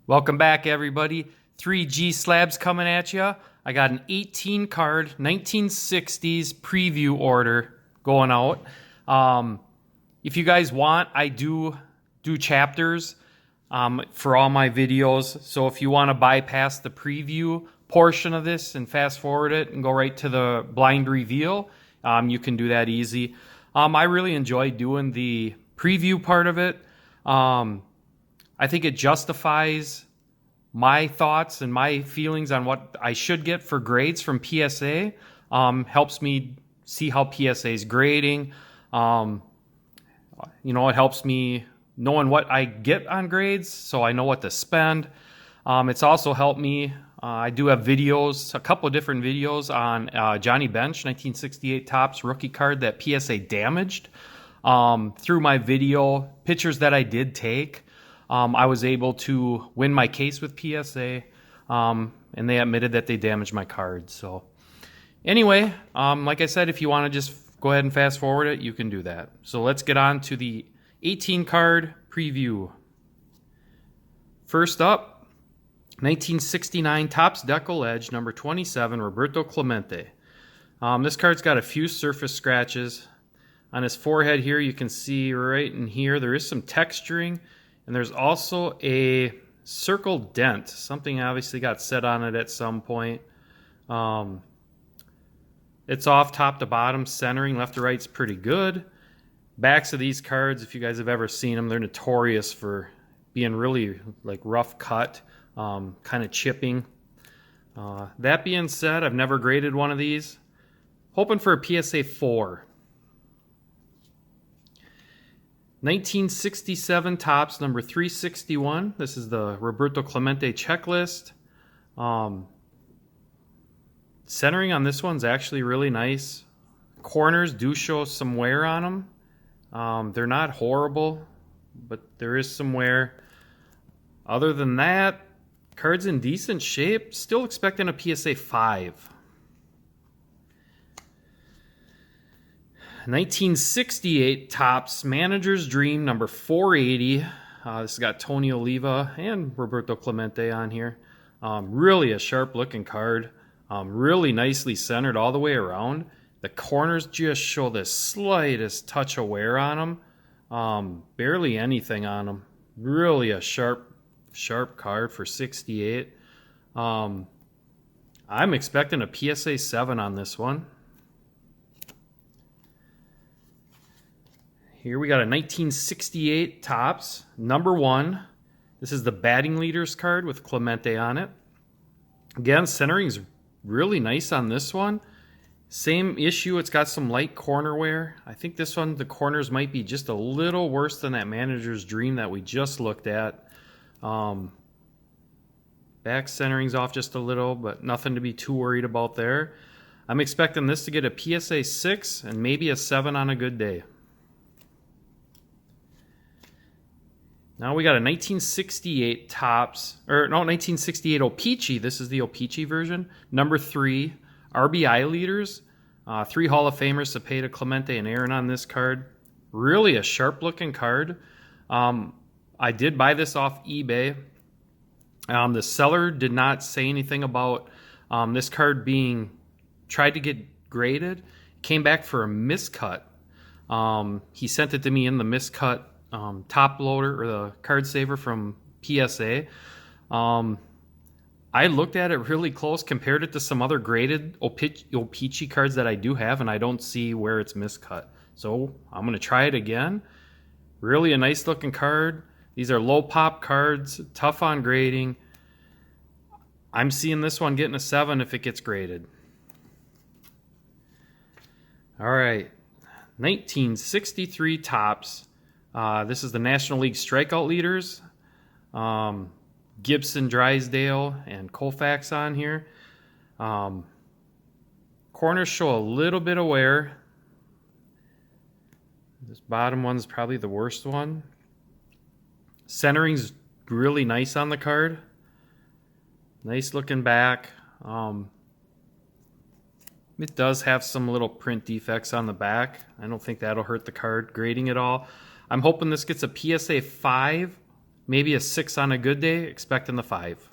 Welcome back, everybody. 3G slabs coming at you. I got an 18 card 1960s preview order going out. If you guys want, I do chapters for all my videos. So if you want to bypass the preview portion of this and fast forward it and go right to the blind reveal, you can do that easy. I really enjoy doing the preview part of it. I think it justifies my thoughts and my feelings on what I should get for grades from PSA. Helps me see how PSA is grading. It helps me knowing what I get on grades, so I know what to spend. It's also helped me. I do have videos, a couple of different videos on Johnny Bench, 1968 Topps rookie card that PSA damaged. Through my video, pictures that I did take, I was able to win my case with PSA, and they admitted that they damaged my card. So anyway, like I said, if you want to just go ahead and fast forward it, you can do that. So let's get on to the 18 card preview. First up, 1969 Topps Decal Edge, number 27, Roberto Clemente. This card's got a few surface scratches. On his forehead here, you can see right in here, there is some texturing, and there's also a circle dent. Something obviously got set on it at some point. It's off top to bottom, centering left to right's pretty good. Backs of these cards, if you guys have ever seen them, they're notorious for being really like rough cut, kind of chipping. That being said, I've never graded one of these. Hoping for a PSA 4. 1967 Topps, number 361. This is the Roberto Clemente checklist. Centering on this one's actually really nice. Corners do show some wear on them. They're not horrible, but there is some wear. Other than that, card's in decent shape. Still expecting a PSA 5. 1968 Topps Manager's Dream, number 480. This has got Tony Oliva and Roberto Clemente on here. Really a sharp looking card. Really nicely centered all the way around. The corners just show the slightest touch of wear on them. Barely anything on them. Really a sharp card for 68. I'm expecting a PSA 7 on this one. Here we got a 1968 Topps, number 1. This is the batting leaders card with Clemente on it. Again, centering's really nice on this one. Same issue, it's got some light corner wear. I think this one, the corners might be just a little worse than that Manager's Dream that we just looked at. Back centering's off just a little, but nothing to be too worried about there. I'm expecting this to get a PSA 6 and maybe a 7 on a good day. Now we got a 1968 Topps, 1968 O-Pee-Chee. This is the O-Pee-Chee version. Number 3, RBI leaders. 3 Hall of Famers, Cepeda, Clemente, and Aaron on this card. Really a sharp-looking card. I did buy this off eBay. The seller did not say anything about this card being tried to get graded. Came back for a miscut. He sent it to me in the miscut top loader or the card saver from PSA. I looked at it really close, compared it to some other graded O-Pee-Chee cards that I do have, and I don't see where it's miscut. So I'm going to try it again. Really a nice looking card. These are low pop cards, tough on grading. I'm seeing this one getting a 7 if it gets graded. All right, 1963 Topps. This is the National League strikeout leaders. Gibson, Drysdale, and Koufax on here. Corners show a little bit of wear. This bottom one's probably the worst one. Centering's really nice on the card. Nice looking back. It does have some little print defects on the back. I don't think that'll hurt the card grading at all. I'm hoping this gets a PSA 5 maybe a 6 on a good day, expecting the 5.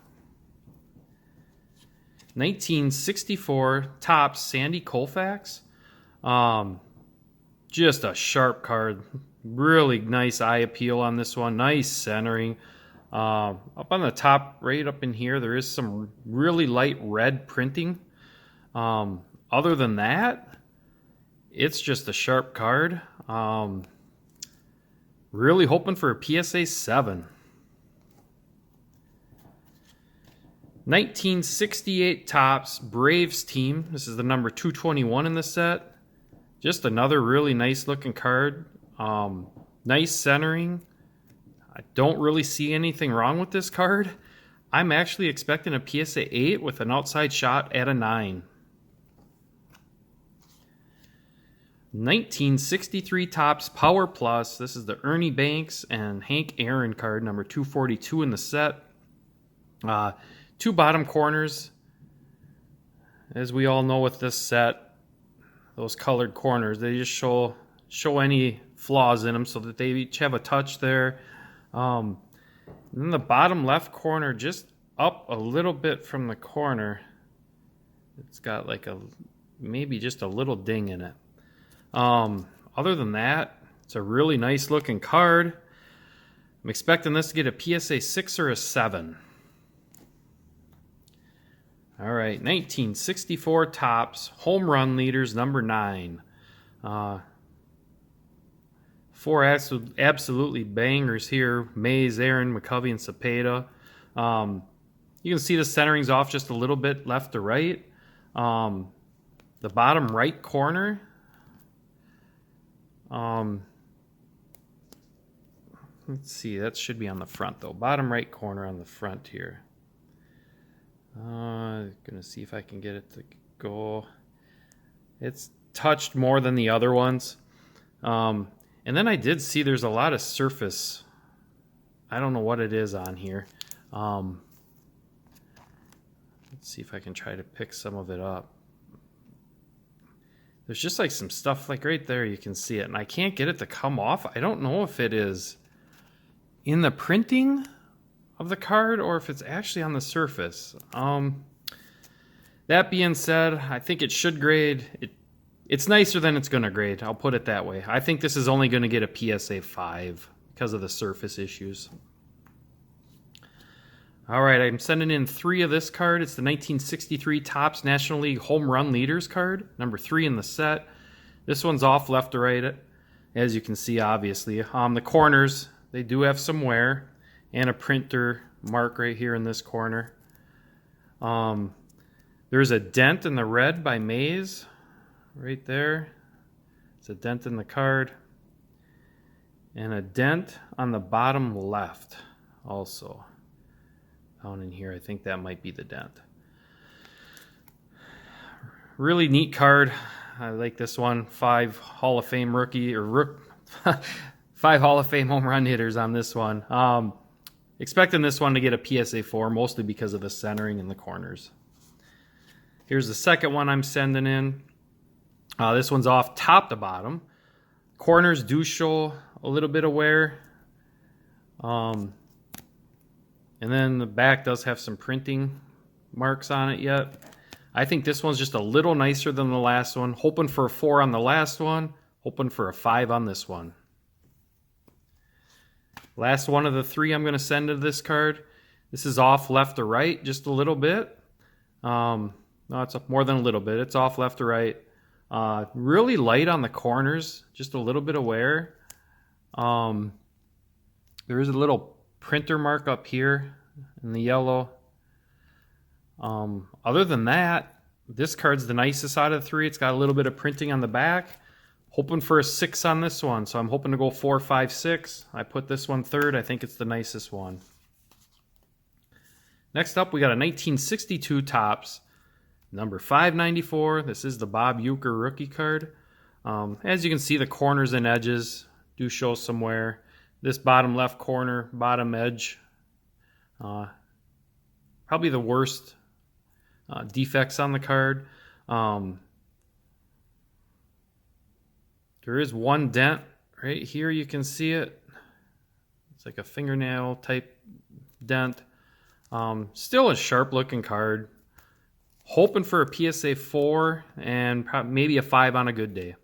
1964 Topps Sandy Koufax. Just a sharp card. Really nice eye appeal on this one. Nice centering. Up on the top, right up in here, there is some really light red printing. Other than that, it's just a sharp card. Really hoping for a PSA 7. 1968 Topps Braves team. This is the number 221 in the set. Just another really nice looking card. Nice centering. I don't really see anything wrong with this card. I'm actually expecting a PSA 8 with an outside shot at a 9. 1963 Topps Power Plus. This is the Ernie Banks and Hank Aaron card, number 242 in the set. 2 bottom corners. As we all know with this set, those colored corners, they just show any flaws in them so that they each have a touch there. And then the bottom left corner, just up a little bit from the corner, it's got like maybe just a little ding in it. Other than that, it's a really nice looking card. I'm expecting this to get a PSA 6 or a 7. All right, 1964 Topps Home Run Leaders, number 9. 4 absolutely bangers here. Mays, Aaron, McCovey, and Cepeda. You can see the centering's off just a little bit left to right. The bottom right corner. Let's see, that should be on the front though. Bottom right corner on the front here. Gonna see if I can get it to go. It's touched more than the other ones. And then I did see there's a lot of surface. I don't know what it is on here. Let's see if I can try to pick some of it up. There's just like some stuff like right there, you can see it, and I can't get it to come off. I don't know if it is in the printing of the card or if it's actually on the surface. That being said, I think it should grade. It's nicer than it's going to grade. I'll put it that way. I think this is only going to get a PSA 5 because of the surface issues. All right, I'm sending in 3 of this card. It's the 1963 Topps National League Home Run Leaders card, number 3 in the set. This one's off left to right, as you can see, obviously. The corners, they do have some wear and a printer mark right here in this corner. There's a dent in the red by Mays right there. It's a dent in the card. And a dent on the bottom left also. Down in here, I think that might be the dent. Really neat card. I like this one. 5 Hall of Fame rookie or 5 Hall of Fame home run hitters on this one. Expecting this one to get a PSA 4, mostly because of the centering in the corners. Here's the second one I'm sending in. This one's off top to bottom. Corners do show a little bit of wear. And then the back does have some printing marks on it yet. I think this one's just a little nicer than the last one. Hoping for a 4 on the last one. Hoping for a 5 on this one. Last one of the 3 I'm going to send to this card. This is off left to right just a little bit. No, it's up more than a little bit. It's off left to right. Really light on the corners. Just a little bit of wear. There is a little printer mark up here in the yellow. Other than that, this card's the nicest out of the 3. It's got a little bit of printing on the back. Hoping for a 6 on this one, so I'm hoping to go 4, 5, 6. I put this one third. I think it's the nicest one. Next up, we got a 1962 Topps, number 594. This is the Bob Uecker rookie card. As you can see, the corners and edges do show some wear. This bottom left corner, bottom edge, probably the worst defects on the card. There is one dent right here. You can see it. It's like a fingernail type dent. Still a sharp looking card. Hoping for a PSA 4 and maybe a 5 on a good day.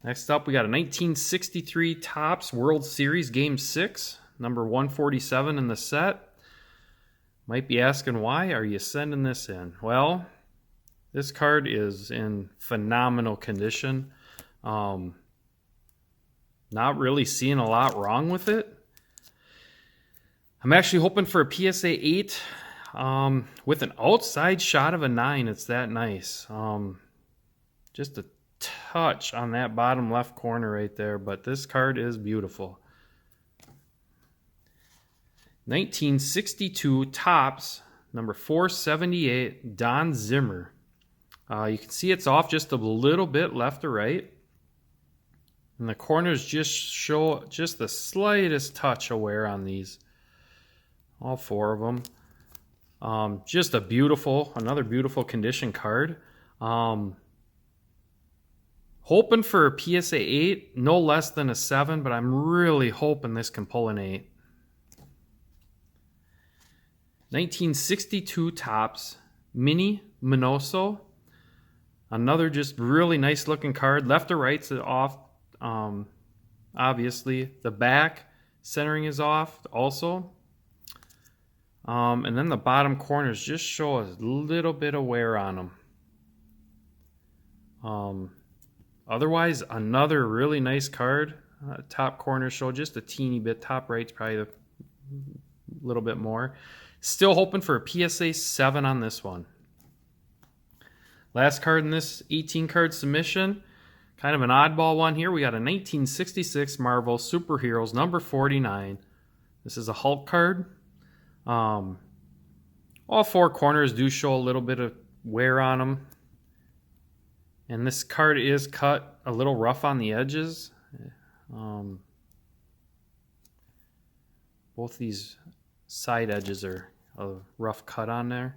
Next up, we got a 1963 Topps World Series Game 6, number 147 in the set. Might be asking, why are you sending this in? Well, this card is in phenomenal condition. Not really seeing a lot wrong with it. I'm actually hoping for a PSA 8 with an outside shot of a 9. It's that nice. Just a touch on that bottom left corner right there, but this card is beautiful. 1962 Topps, number 478, Don Zimmer. You can see it's off just a little bit left to right. And the corners just show just the slightest touch of wear on these. All 4 of them. Just another beautiful condition card. Hoping for a PSA 8, no less than a 7, but I'm really hoping this can pull an 8. 1962 Topps, Mini Minoso. Another just really nice looking card. Left to right's off, obviously. The back centering is off also. And then the bottom corners just show a little bit of wear on them. Otherwise, another really nice card. Top corner show just a teeny bit. Top right's probably a little bit more. Still hoping for a PSA 7 on this one. Last card in this 18 card submission. Kind of an oddball one here. We got a 1966 Marvel Superheroes number 49. This is a Hulk card. All 4 corners do show a little bit of wear on them. And this card is cut a little rough on the edges. Both these side edges are a rough cut on there.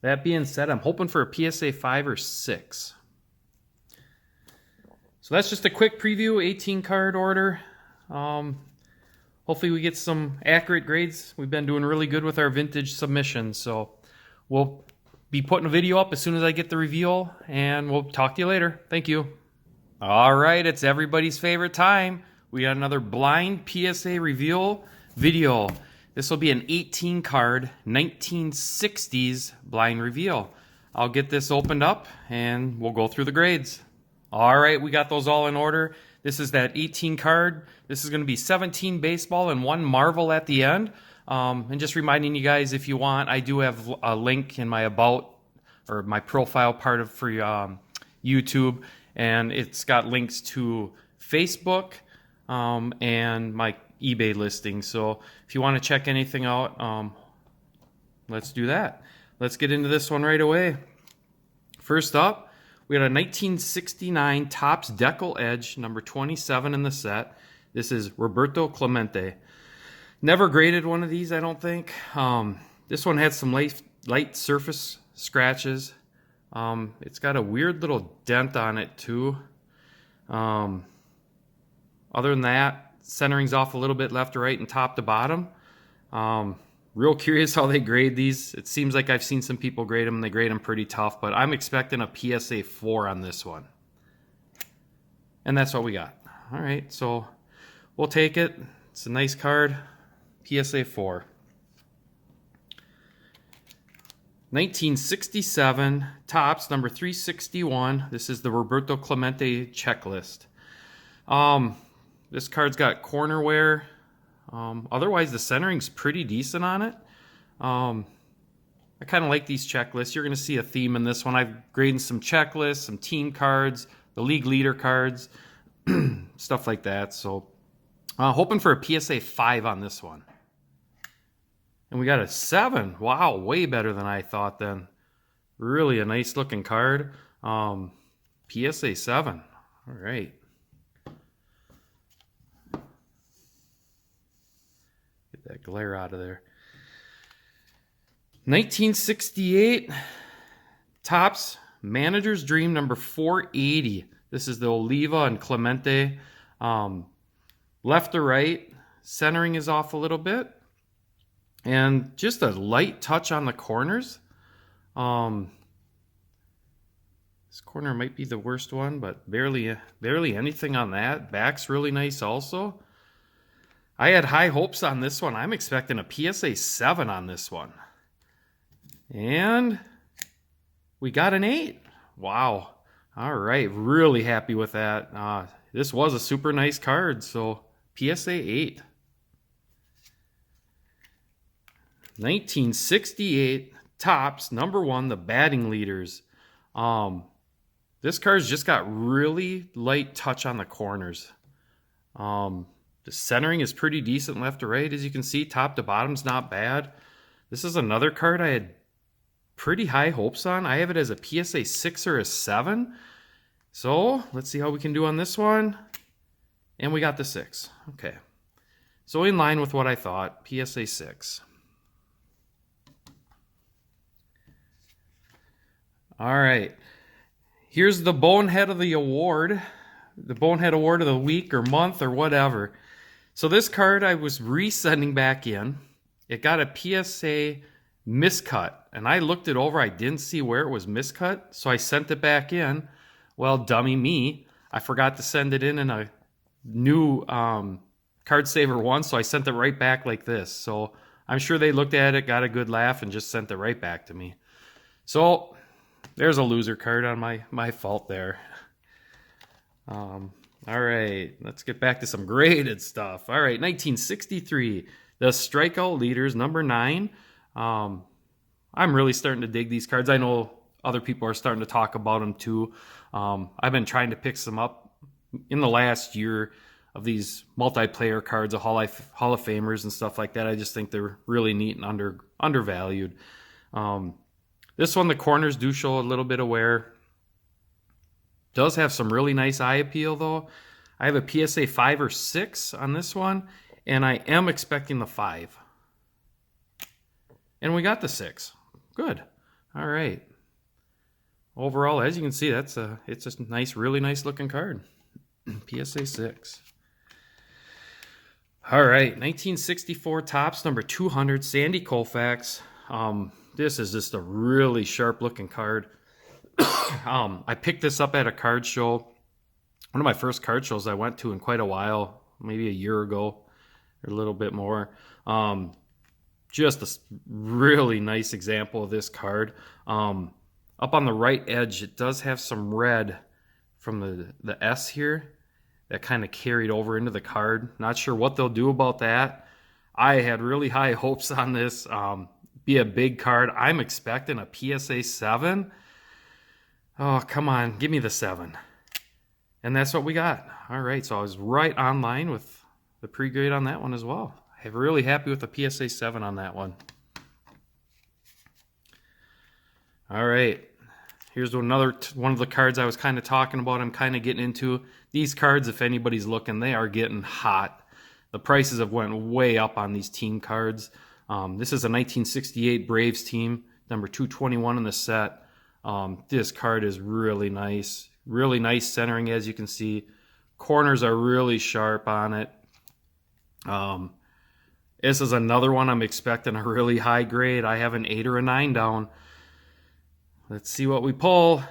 That being said, I'm hoping for a PSA 5 or 6. So that's just a quick preview, 18 card order. Hopefully we get some accurate grades. We've been doing really good with our vintage submissions. So we'll be putting a video up as soon as I get the reveal, and we'll talk to you later. Thank you. All right, it's everybody's favorite time. We got another blind PSA reveal video. This will be an 18 card 1960s blind reveal. I'll get this opened up and we'll go through the grades. All right, we got those all in order. This is that 18 card. This is going to be 17 baseball and 1 Marvel at the end. And just reminding you guys, if you want, I do have a link in my about or my profile part of for YouTube, and it's got links to Facebook and my eBay listing. So if you want to check anything out, let's do that. Let's get into this one right away. First up, we got a 1969 Topps Decal Edge, number 27 in the set. This is Roberto Clemente. Never graded one of these, I don't think. This one had some light surface scratches. It's got a weird little dent on it too. Other than that, centering's off a little bit left to right and top to bottom. Real curious how they grade these. It seems like I've seen some people grade them. They grade them pretty tough, but I'm expecting a PSA 4 on this one. And that's what we got. All right, so we'll take it. It's a nice card. PSA 4. 1967 Topps, number 361. This is the Roberto Clemente checklist. This card's got corner wear. Otherwise, the centering's pretty decent on it. I kind of like these checklists. You're going to see a theme in this one. I've graded some checklists, some team cards, the league leader cards, stuff like that. So hoping for a PSA 5 on this one. And we got a 7. Wow, way better than I thought then. Really a nice looking card. PSA 7. All right. Get that glare out of there. 1968 Topps Manager's Dream, number 480. This is the Oliva and Clemente. left to right. Centering is off a little bit. And just a light touch on the corners. This corner might be the worst one, but barely anything on that. Back's really nice also. I had high hopes on this one. I'm expecting a PSA 7 on this one. And we got an 8. Wow. All right. Really happy with that. This was a super nice card. So PSA 8. 1968 Topps #1, the batting leaders. This card's just got really light touch on the corners. The centering is pretty decent left to right. As you can see, top to bottom's not bad. This is another card I had pretty high hopes on. I have it as a PSA 6 or a 7. So let's see how we can do on this one. And we got the 6. Okay. So in line with what I thought, PSA 6. All right. Here's the bonehead of the award. The bonehead award of the week or month or whatever. So this card I was resending back in. It got a PSA miscut. And I looked it over. I didn't see where it was miscut. So I sent it back in. Well, dummy me. I forgot to send it in a new card saver one. So I sent it right back like this. So I'm sure they looked at it, got a good laugh, and just sent it right back to me. So there's a loser card on my fault there. All right, let's get back to some graded stuff. All right, 1963, the strikeout leaders, #9. I'm really starting to dig these cards. I know other people are starting to talk about them too. I've been trying to pick some up in the last year of these multiplayer cards, of Hall of Famers and stuff like that. I just think they're really neat and undervalued. This one, the corners do show a little bit of wear. Does have some really nice eye appeal, though. I have a PSA 5 or 6 on this one, and I am expecting the 5. And we got the 6. Good. All right. Overall, as you can see, it's a nice, really nice looking card. PSA 6. All right, 1964 Topps #200, Sandy Koufax. This is just a really sharp looking card. I picked this up at a card show. One of my first card shows I went to in quite a while, maybe a year ago or a little bit more. Just a really nice example of this card. Up on the right edge, it does have some red from the S here that kind of carried over into the card. Not sure what they'll do about that. I had really high hopes on this. Be a big card. I'm expecting a PSA 7. Oh, come on. Give me the 7. And that's what we got. All right. So I was right on line with the pre-grade on that one as well. I'm really happy with the PSA 7 on that one. All right. Here's another one of the cards I was kind of talking about. I'm kind of getting into. These cards, if anybody's looking, they are getting hot. The prices have went way up on these team cards. This is a 1968 Braves team, #221 in the set. This card is really nice. Really nice centering, as you can see. Corners are really sharp on it. This is another one I'm expecting a really high grade. I have an 8 or a 9 down. Let's see what we pull.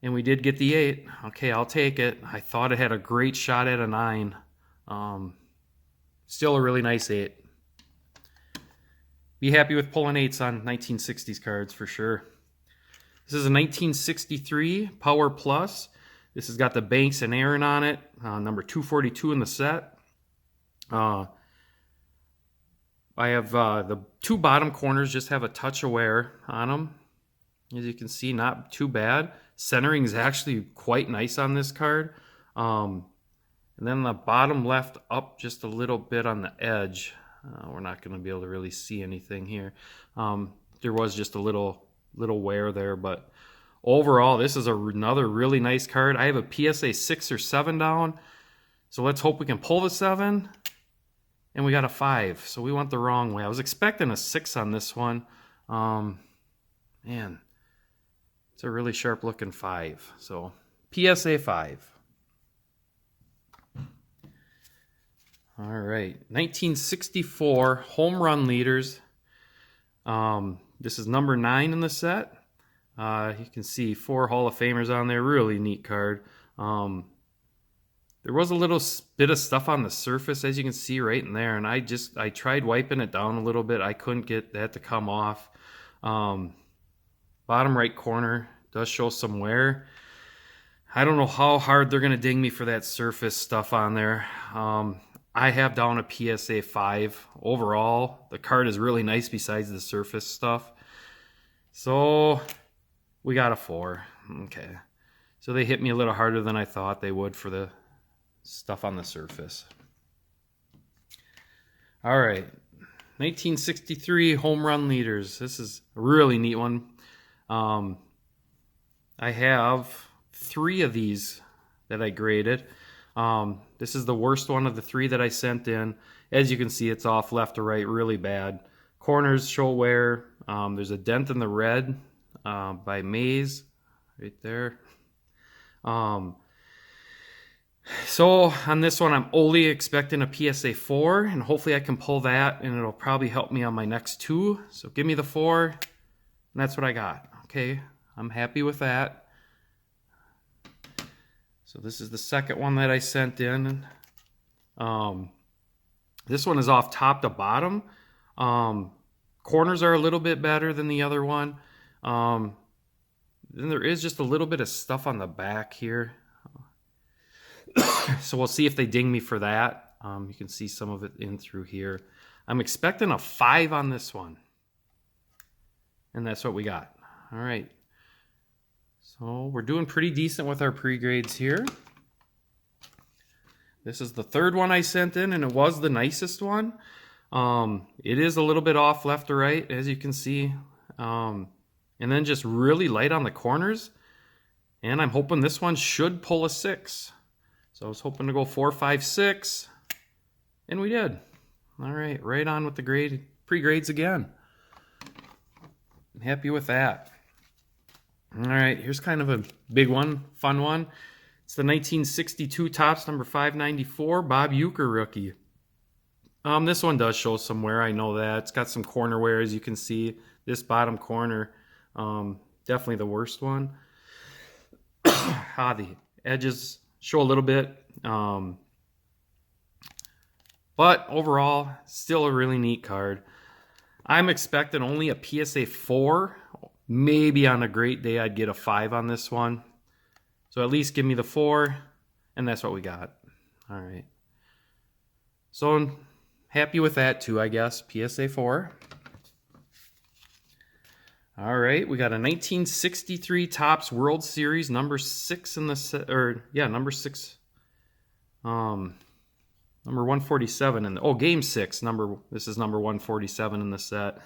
And we did get the 8. Okay, I'll take it. I thought it had a great shot at a 9. Still a really nice 8. Be happy with pulling 8s on 1960s cards for sure. This is a 1963 Power Plus. This has got the Banks and Aaron on it. #242 in the set. I have the 2 bottom corners just have a touch of wear on them. As you can see, not too bad. Centering is actually quite nice on this card. And then the bottom left up just a little bit on the edge. We're not going to be able to really see anything here. There was just a little wear there, but overall, this is another really nice card. I have a PSA 6 or 7 down, so let's hope we can pull the 7. And we got a 5, so we went the wrong way. I was expecting a 6 on this one. Man, it's a really sharp looking 5. So PSA 5. All right, 1964 home run leaders. This is number 9 in the set. You can see 4 Hall of Famers on there. Really neat card. There was a little bit of stuff on the surface, as you can see right in there, and I tried wiping it down a little bit. I couldn't get that to come off. Bottom right corner does show some wear. I don't know how hard they're going to ding me for that surface stuff on there. I have down a PSA 5 overall. The card is really nice besides the surface stuff. So we got a 4. Okay. So they hit me a little harder than I thought they would for the stuff on the surface. All right. 1963 home run leaders. This is a really neat one. I have 3 of these that I graded. This is the worst one of the 3 that I sent in. As you can see, it's off left to right really bad. Corners show wear. There's a dent in the red by Maze right there. So on this one, I'm only expecting a PSA 4, and hopefully I can pull that, and it'll probably help me on my next 2. So give me the 4, and that's what I got. Okay, I'm happy with that. So this is the second one that I sent in. This one is off top to bottom. Corners are a little bit better than the other one. Then there is just a little bit of stuff on the back here. So we'll see if they ding me for that. You can see some of it in through here. I'm expecting a 5 on this one. And that's what we got. All right. So we're doing pretty decent with our pre-grades here. This is the 3rd one I sent in, and it was the nicest one. It is a little bit off left to right, as you can see. And then just really light on the corners. And I'm hoping this one should pull a 6. So I was hoping to go 4, 5, 6. And we did. All right, right on with the pre-grades again. I'm happy with that. All right, here's kind of a big one, fun one. It's the 1962 Topps number 594 Bob Uecker rookie. This one does show some wear, I know that. It's got some corner wear, as you can see. This bottom corner, definitely the worst one. The edges show a little bit. But overall, still a really neat card. I'm expecting only a PSA 4. Maybe on a great day I'd get a 5 on this one. So at least give me the 4, and that's what we got. All right. So I'm happy with that too, I guess. PSA 4. All right, we got a 1963 Topps World Series number 6 in the set, number 6. Number 147 in the game 6 this is number 147 in the set.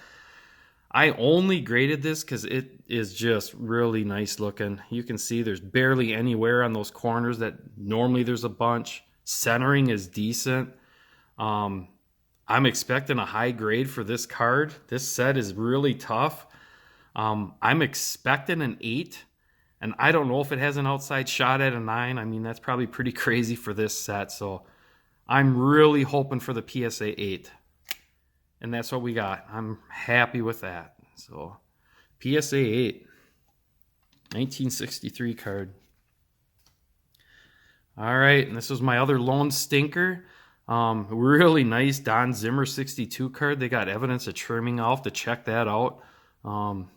I only graded this because it is just really nice looking. You can see there's barely any wear on those corners that normally there's a bunch. Centering is decent. I'm expecting a high grade for this card. This set is really tough. I'm expecting an 8, and I don't know if it has an outside shot at a 9. I mean, that's probably pretty crazy for this set. So I'm really hoping for the PSA 8. And that's what we got. I'm happy with that. So, PSA 8, 1963 card. All right, and this was my other lone stinker. Really nice Don Zimmer 62 card. They got evidence of trimming. I'll have to check that out and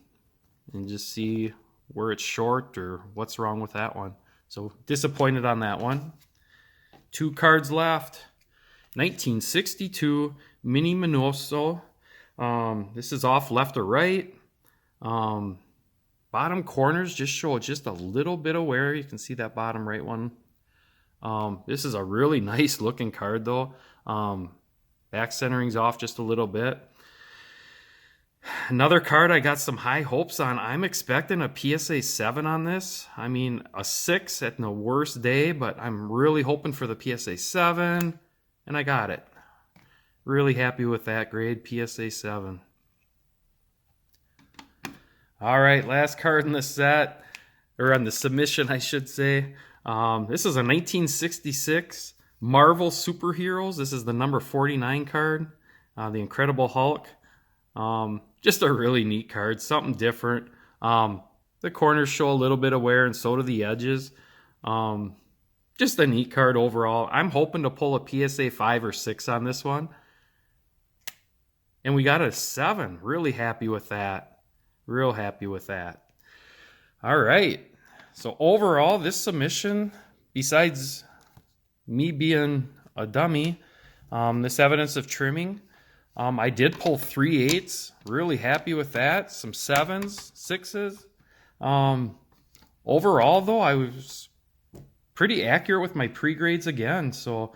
just see where it's short or what's wrong with that one. So, disappointed on that one. 2 cards left. 1962 Mini Minoso. This is off left to right. Bottom corners just show just a little bit of wear. You can see that bottom right one. This is a really nice looking card though. Back centering's off just a little bit. Another card I got some high hopes on. I'm expecting a PSA 7 on this. I mean, a 6 at the worst day, but I'm really hoping for the PSA 7. And I got it. Really happy with that grade, PSA 7. All right, last card in the set, or on the submission, I should say. This is a 1966 Marvel Superheroes. This is the number 49 card. The Incredible Hulk. Just a really neat card. Something different. The corners show a little bit of wear, and so do the edges. Just a neat card overall. I'm hoping to pull a PSA 5 or 6 on this one. And we got a 7. Really happy with that. Real happy with that. All right. So overall, this submission, besides me being a dummy, this evidence of trimming, I did pull 3/8. Really happy with that. Some 7s, 6s. Overall, though, I was pretty accurate with my pre-grades again. So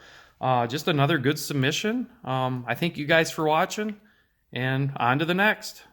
just another good submission. I thank you guys for watching, and on to the next.